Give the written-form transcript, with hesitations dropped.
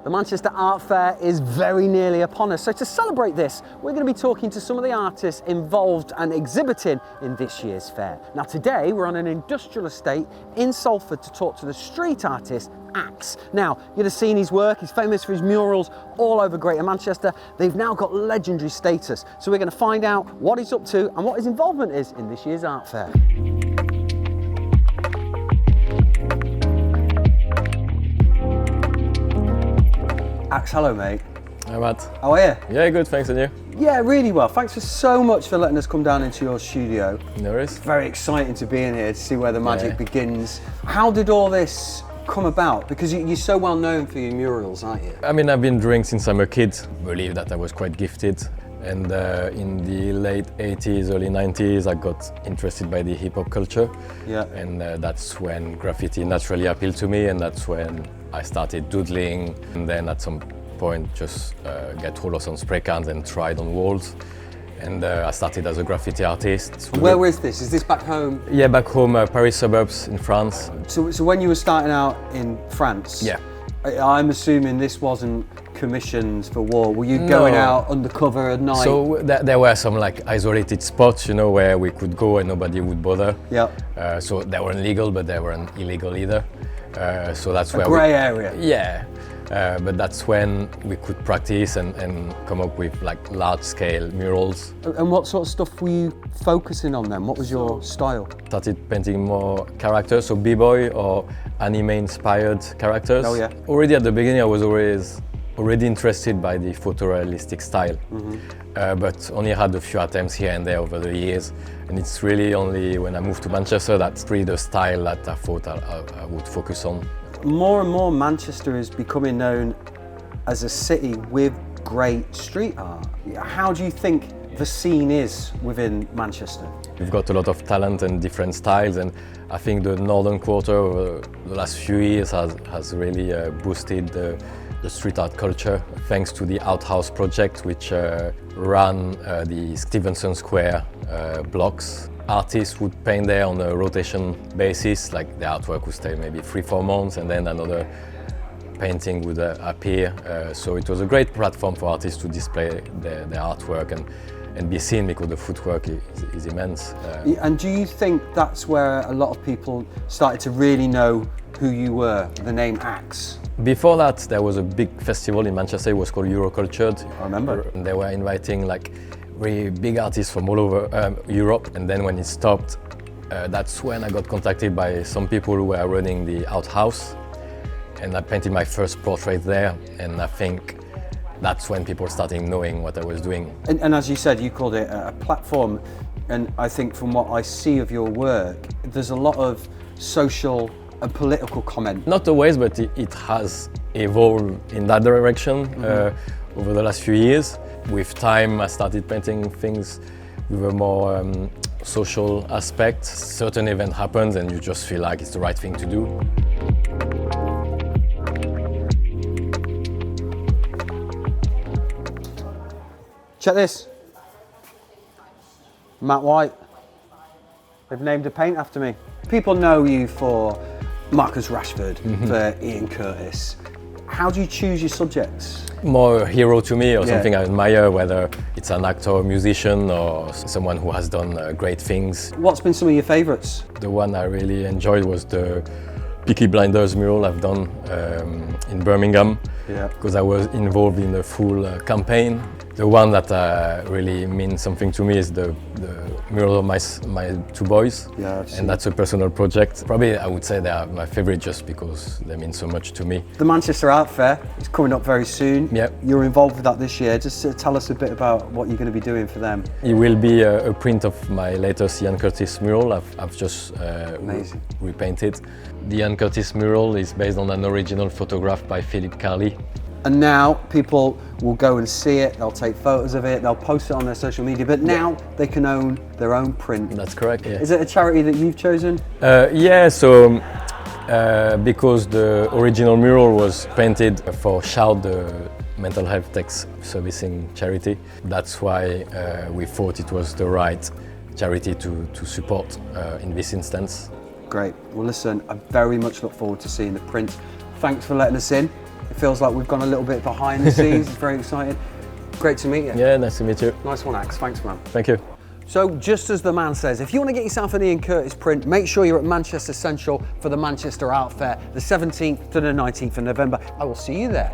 The Manchester Art Fair is very nearly upon us, so to celebrate this, we're going to be talking to some of the artists involved and exhibiting in this year's fair. Now today we're on an industrial estate in Salford to talk to the street artist Akse. Now, you'd have seen his work, he's famous for his murals all over Greater Manchester. They've now got legendary status, so we're going to find out what he's up to and what his involvement is in this year's art fair. Akse, hello mate. Hi Matt. How are you? Yeah, good, thanks, and you? Yeah, really well. Thanks so much for letting us come down into your studio. No worries. Very exciting to be in here to see where the magic begins. How did all this come about? Because you're so well known for your murals, aren't you? I mean, I've been drawing since I'm a kid. I believe that I was quite gifted. And in the late 80s, early 90s, I got interested by the hip-hop culture. Yeah. And that's when graffiti naturally appealed to me, and that's when I started doodling. And then at some point, just get hold of some spray cans and tried on walls. And I started as a graffiti artist. Where is this? Is this back home? Yeah, back home, Paris suburbs in France. So when you were starting out in France, Yeah. I'm assuming this wasn't commissions for war. Were you going out undercover at night? So there were some like isolated spots, you know, where we could go and nobody would bother. Yeah. So they weren't legal, but they weren't illegal either. So that's where grey area. Yeah. But that's when we could practice and come up with like large-scale murals. And what sort of stuff were you focusing on then? What was your style? Started painting more characters, so b-boy or anime-inspired characters. Oh yeah. Already at the beginning, I was already interested by the photorealistic style, but only had a few attempts here and there over the years. And it's really only when I moved to Manchester that's really the style that I thought I would focus on. More and more Manchester is becoming known as a city with great street art. How do you think the scene is within Manchester? We've got a lot of talent and different styles, and I think the northern quarter over the last few years has really boosted the street art culture thanks to the Outhouse project, which ran the Stevenson Square blocks. Artists would paint there on a rotation basis, like the artwork would stay maybe 3-4 months and then another painting would appear. So it was a great platform for artists to display their artwork and be seen, because the footwork is immense. And do you think that's where a lot of people started to really know who you were, the name Akse? Before that, there was a big festival in Manchester. It was called Eurocultured. I remember. And they were inviting like really big artists from all over Europe. And then when it stopped, that's when I got contacted by some people who were running the Outhouse. And I painted my first portrait there. And I think that's when people started knowing what I was doing. And as you said, you called it a platform. And I think from what I see of your work, there's a lot of social and political comment. Not always, but it has evolved in that direction over the last few years. With time, I started painting things with a more social aspect. Certain event happens and you just feel like it's the right thing to do. Check this. Matt White. They've named a paint after me. People know you for Marcus Rashford, for Ian Curtis. How do you choose your subjects? More a hero to me, or something I admire, whether it's an actor or musician or someone who has done great things. What's been some of your favourites? The one I really enjoyed was the Peaky Blinders mural I've done in Birmingham, because I was involved in the full campaign. The one that really means something to me is the mural of my two boys, and that's a personal project. Probably I would say they are my favourite just because they mean so much to me. The Manchester Art Fair is coming up very soon. Yep. You're involved with that this year. Just tell us a bit about what you're going to be doing for them. It will be a print of my latest Ian Curtis mural. I've just repainted. The Ian Curtis mural is based on an original photograph by Philip Carley. And now people will go and see it, they'll take photos of it, they'll post it on their social media, but now they can own their own print. That's correct, yeah. Is it a charity that you've chosen? Yeah, so because the original mural was painted for Shout, the mental health tech servicing charity, that's why we thought it was the right charity to support in this instance. Great. Well listen, I very much look forward to seeing the print. Thanks for letting us in. It feels like we've gone a little bit behind the scenes. It's very exciting. Great to meet you. Yeah, nice to meet you. Nice one, Axe. Thanks, man. Thank you. So just as the man says, if you want to get yourself an Ian Curtis print, make sure you're at Manchester Central for the Manchester Art Fair, the 17th to the 19th of November. I will see you there.